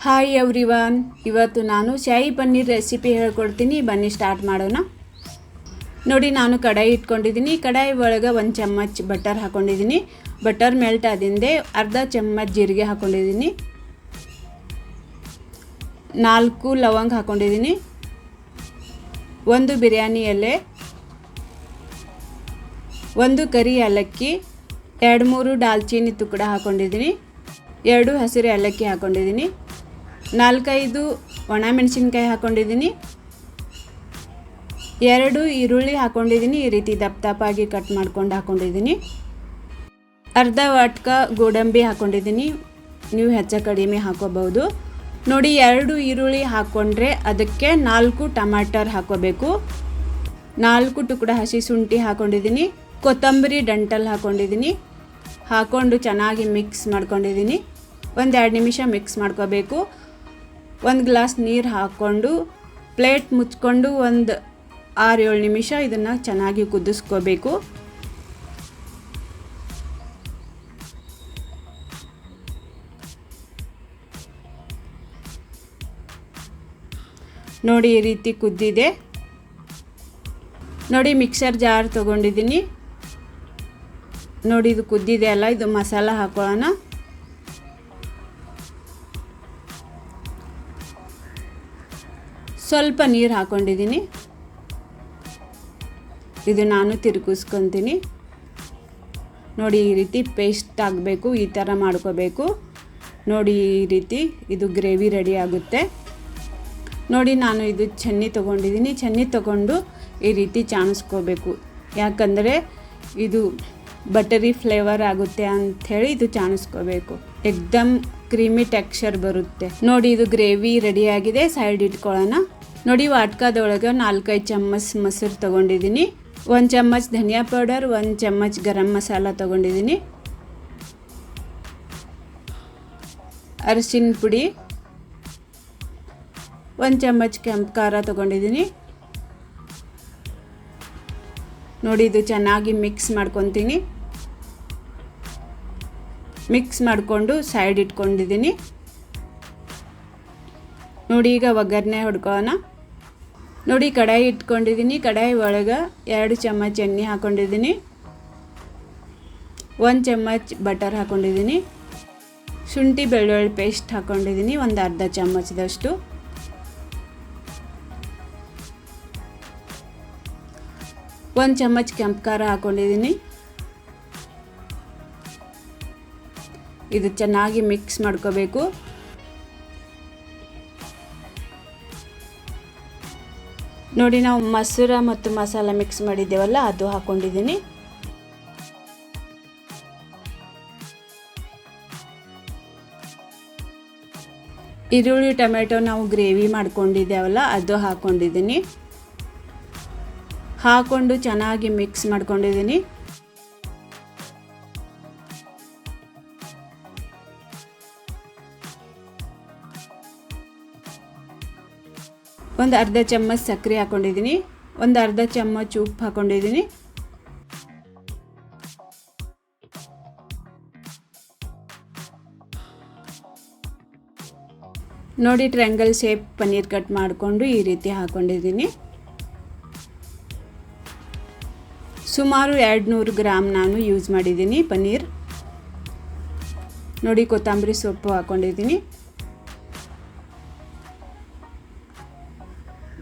Hi everyone, ಇವತ್ತು ನಾನು ಶಾಹಿ paneer recipe ಹೇಳ್ಕೊಡ್ತೀನಿ. ಬನ್ನಿ ಸ್ಟಾರ್ಟ್ ಮಾಡೋಣ. ನೋಡಿ, ನಾನು ಕಡಾಯಿ ಇಟ್ಕೊಂಡಿದ್ದೀನಿ. ಕಡಾಯಿ ಒಳಗೆ 1 ಚಮಚ ಬಟರ್ ಹಾಕ್ಕೊಂಡಿದ್ದೀನಿ. ಬಟರ್ ಮೆಲ್ಟ್ ಆದಿಂದೆ ಅರ್ಧ ಚಮಚ ಜೀರಿಗೆ ಹಾಕ್ಕೊಂಡಿದ್ದೀನಿ. 4 ಲವಂಗ ಹಾಕ್ಕೊಂಡಿದ್ದೀನಿ. 1 ಬಿರಿಯಾನಿ ಎಲೆ, 1 ಕರಿ ಏಲಕ್ಕಿ, 2-3 ದಾಲ್ಚಿನ್ನಿ ತುಕಡ ಹಾಕ್ಕೊಂಡಿದ್ದೀನಿ. 2 ಹಸಿರು ಏಲಕ್ಕಿ ಹಾಕ್ಕೊಂಡಿದ್ದೀನಿ. 4-5 ಒಣ ಮೆಣಸಿನ್ಕಾಯಿ ಹಾಕ್ಕೊಂಡಿದ್ದೀನಿ. 2 ಈರುಳ್ಳಿ ಹಾಕ್ಕೊಂಡಿದ್ದೀನಿ. ಈ ರೀತಿ ದಪ್ಪಾಗಿ ಕಟ್ ಮಾಡ್ಕೊಂಡು ಹಾಕ್ಕೊಂಡಿದ್ದೀನಿ. ಅರ್ಧ ವಾಟ್ಕ ಗೋಡಂಬಿ ಹಾಕ್ಕೊಂಡಿದ್ದೀನಿ. ನೀವು ಹೆಚ್ಚು ಕಡಿಮೆ ಹಾಕೋಬಹುದು. ನೋಡಿ, 2 ಈರುಳ್ಳಿ ಹಾಕ್ಕೊಂಡ್ರೆ ಅದಕ್ಕೆ 4 ಟಮಾಟರ್ ಹಾಕೋಬೇಕು. 4 ಟುಕಡ ಹಸಿ ಶುಂಠಿ ಹಾಕ್ಕೊಂಡಿದ್ದೀನಿ. ಕೊತ್ತಂಬರಿ ದಂಟಲ್ ಹಾಕ್ಕೊಂಡಿದ್ದೀನಿ. ಹಾಕ್ಕೊಂಡು ಚೆನ್ನಾಗಿ ಮಿಕ್ಸ್ ಮಾಡ್ಕೊಂಡಿದ್ದೀನಿ. 1-2 ನಿಮಿಷ ಮಿಕ್ಸ್ ಮಾಡ್ಕೋಬೇಕು. 1 ಗ್ಲಾಸ್ ನೀರು ಹಾಕ್ಕೊಂಡು ಪ್ಲೇಟ್ ಮುಚ್ಕೊಂಡು 6-7 ನಿಮಿಷ ಇದನ್ನು ಚೆನ್ನಾಗಿ ಕುದಿಸ್ಕೋಬೇಕು. ನೋಡಿ, ಈ ರೀತಿ ಕುದ್ದಿದೆ. ನೋಡಿ, ಮಿಕ್ಸರ್ ಜಾರ್ ತೊಗೊಂಡಿದ್ದೀನಿ. ನೋಡಿ, ಇದು ಕುದ್ದಿದೆ ಅಲ್ಲ, ಇದು ಮಸಾಲ ಹಾಕೊಳ್ಳೋಣ. ಸ್ವಲ್ಪ ನೀರು ಹಾಕ್ಕೊಂಡಿದ್ದೀನಿ. ಇದು ನಾನು ತಿರುಗಿಸ್ಕೊತೀನಿ. ನೋಡಿ, ಈ ರೀತಿ ಪೇಸ್ಟ್ ಆಗಬೇಕು. ಈ ಥರ ಮಾಡ್ಕೋಬೇಕು. ನೋಡಿ, ಈ ರೀತಿ ಇದು ಗ್ರೇವಿ ರೆಡಿ ಆಗುತ್ತೆ. ನೋಡಿ, ನಾನು ಇದು ಚೆನ್ನಿ ತೊಗೊಂಡಿದ್ದೀನಿ. ಚೆನ್ನಿ ತೊಗೊಂಡು ಈ ರೀತಿ ಚಾಣಿಸ್ಕೋಬೇಕು. ಯಾಕಂದರೆ ಇದು ಬಟರಿ ಫ್ಲೇವರ್ ಆಗುತ್ತೆ ಅಂಥೇಳಿ ಇದು ಚಾಣಿಸ್ಕೋಬೇಕು. ಎಕ್ದಮ್ ಕ್ರೀಮಿ ಟೆಕ್ಸ್ಚರ್ ಬರುತ್ತೆ. ನೋಡಿ, ಇದು ಗ್ರೇವಿ ರೆಡಿಯಾಗಿದೆ. ಸೈಡ್ ಇಟ್ಕೊಳ್ಳೋಣ. ನೋಡಿ, ವಾಟ್ಕದೊಳಗೆ 4-5 ಚಮಚ ಮೊಸರು ತೊಗೊಂಡಿದ್ದೀನಿ. 1 ಚಮಚ ಧನಿಯಾ ಪೌಡರ್, 1 ಚಮಚ ಗರಂ ಮಸಾಲ ತೊಗೊಂಡಿದ್ದೀನಿ. ಅರಿಶಿನ ಪುಡಿ, 1 ಚಮಚ ಕೆಂಪು ಖಾರ ತೊಗೊಂಡಿದ್ದೀನಿ. ನೋಡಿ, ಇದು ಚೆನ್ನಾಗಿ ಮಿಕ್ಸ್ ಮಾಡ್ಕೊತೀನಿ. ಮಿಕ್ಸ್ ಮಾಡಿಕೊಂಡು ಸೈಡ್ ಇಟ್ಕೊಂಡಿದ್ದೀನಿ. ನೋಡಿ, ಈಗ ಒಗ್ಗರಣೆ ಹೊಡ್ಕೊಳ್ಳೋಣ. ನೋಡಿ, ಕಡಾಯಿ ಇಟ್ಕೊಂಡಿದ್ದೀನಿ. ಕಡಾಯಿ ಒಳಗೆ 2 ಚಮಚ ಎಣ್ಣೆ ಹಾಕ್ಕೊಂಡಿದ್ದೀನಿ. 1 ಚಮಚ ಬಟರ್ ಹಾಕ್ಕೊಂಡಿದ್ದೀನಿ. ಶುಂಠಿ ಬೆಳ್ಳುಳ್ಳಿ ಪೇಸ್ಟ್ ಹಾಕ್ಕೊಂಡಿದ್ದೀನಿ, ಒಂದು ಅರ್ಧ ಚಮಚದಷ್ಟು. ಒಂದು ಚಮಚ ಕೆಂಪು ಖಾರ ಹಾಕ್ಕೊಂಡಿದ್ದೀನಿ. ಇದು ಚೆನ್ನಾಗಿ ಮಿಕ್ಸ್ ಮಾಡ್ಕೋಬೇಕು. ನೋಡಿ, ನಾವು ಮೊಸರು ಮತ್ತು ಮಸಾಲ ಮಿಕ್ಸ್ ಮಾಡಿದ್ದೇವಲ್ಲ, ಅದು ಹಾಕ್ಕೊಂಡಿದ್ದೀನಿ. ಈರುಳ್ಳಿ ಟೊಮೆಟೊ ನಾವು ಗ್ರೇವಿ ಮಾಡ್ಕೊಂಡಿದ್ದೇವಲ್ಲ, ಅದು ಹಾಕ್ಕೊಂಡಿದ್ದೀನಿ. ಹಾಕ್ಕೊಂಡು ಚೆನ್ನಾಗಿ ಮಿಕ್ಸ್ ಮಾಡ್ಕೊಂಡಿದ್ದೀನಿ. ಒಂದು ಅರ್ಧ ಚಮಚ ಸಕ್ಕರೆ ಹಾಕ್ಕೊಂಡಿದ್ದೀನಿ. ಒಂದು ಅರ್ಧ ಚಮಚ ಉಪ್ಪು ಹಾಕ್ಕೊಂಡಿದ್ದೀನಿ. ನೋಡಿ, ಟ್ರಯಾಂಗಲ್ ಶೇಪ್ ಪನ್ನೀರ್ ಕಟ್ ಮಾಡಿಕೊಂಡು ಈ ರೀತಿ ಹಾಕ್ಕೊಂಡಿದ್ದೀನಿ. ಸುಮಾರು 200 ಗ್ರಾಮ್ ನಾನು ಯೂಸ್ ಮಾಡಿದ್ದೀನಿ ಪನ್ನೀರ್. ನೋಡಿ, ಕೊತ್ತಂಬರಿ ಸೊಪ್ಪು ಹಾಕ್ಕೊಂಡಿದ್ದೀನಿ.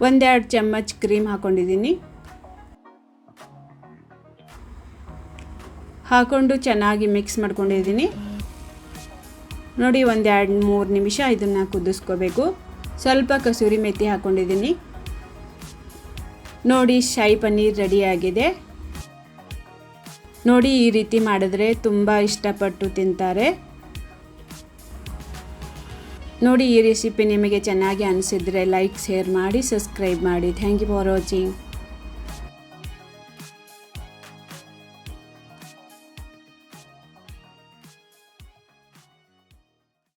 1-2 ಚಮಚ ಕ್ರೀಮ್ ಹಾಕ್ಕೊಂಡಿದ್ದೀನಿ. ಹಾಕ್ಕೊಂಡು ಚೆನ್ನಾಗಿ ಮಿಕ್ಸ್ ಮಾಡ್ಕೊಂಡಿದ್ದೀನಿ. ನೋಡಿ, 1-2-3 ನಿಮಿಷ ಇದನ್ನು ಕುದಿಸ್ಕೋಬೇಕು. ಸ್ವಲ್ಪ ಕಸೂರಿ ಮೆಥಿ ಹಾಕ್ಕೊಂಡಿದ್ದೀನಿ. ನೋಡಿ, ಶಾಹಿ ಪನ್ನೀರ್ ರೆಡಿಯಾಗಿದೆ. ನೋಡಿ, ಈ ರೀತಿ ಮಾಡಿದ್ರೆ ತುಂಬ ಇಷ್ಟಪಟ್ಟು ತಿಂತಾರೆ. ನೋಡಿ, ಈ ರೆಸಿಪಿ ನಿಮಗೆ ಚೆನ್ನಾಗಿ ಅನಿಸಿದರೆ ಲೈಕ್, ಶೇರ್ ಮಾಡಿ, ಸಬ್ಸ್ಕ್ರೈಬ್ ಮಾಡಿ. Thank you for watching.